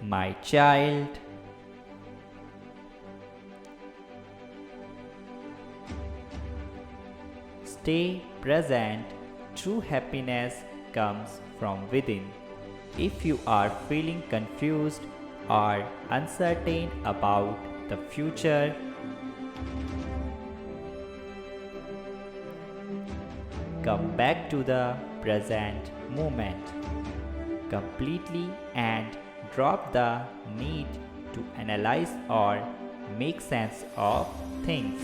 My child, stay present. True happiness comes from within. If you are feeling confused or uncertain about the future, come back to the present moment completely and drop the need to analyze or make sense of things.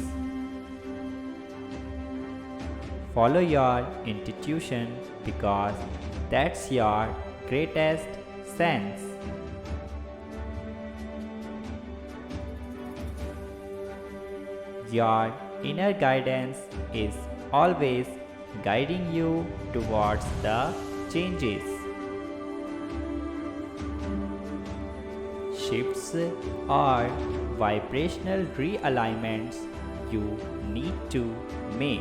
Follow your intuition because that's your greatest sense. Your inner guidance is always guiding you towards the changes, shifts, or vibrational realignments you need to make.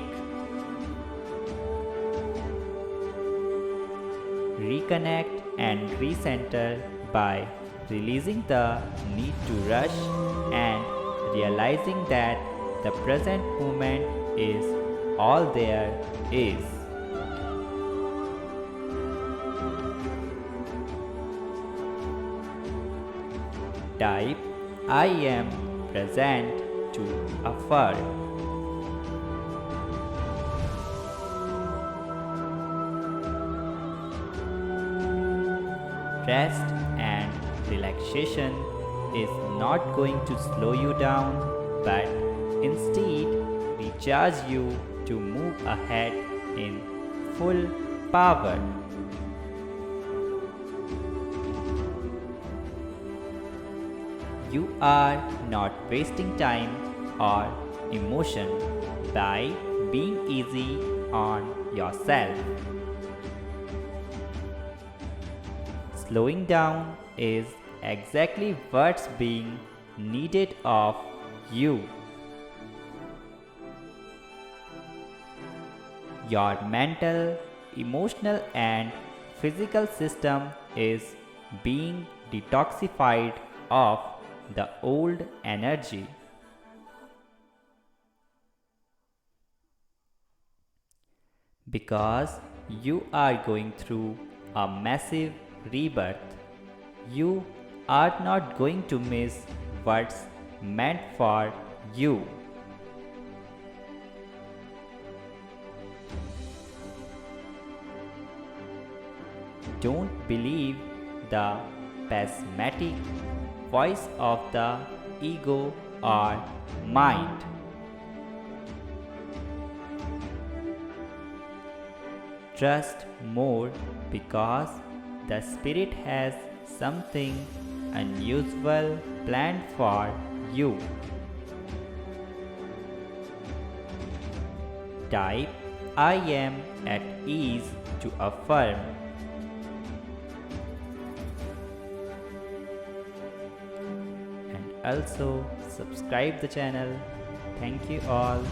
Reconnect and recenter by releasing the need to rush and realizing that the present moment is all there is. Type I am present to affirm. Rest and relaxation is not going to slow you down, but instead recharge you to move ahead in full power. You are not wasting time or emotion by being easy on yourself. Slowing down is exactly what's being needed of you. Your mental, emotional, and physical system is being detoxified of the old energy. Because you are going through a massive rebirth, you are not going to miss what's meant for you. Don't believe the pessimistic voice of the ego or mind. Trust more because the spirit has something unusual planned for you. Type I am at ease to affirm. And also subscribe the channel. Thank you all.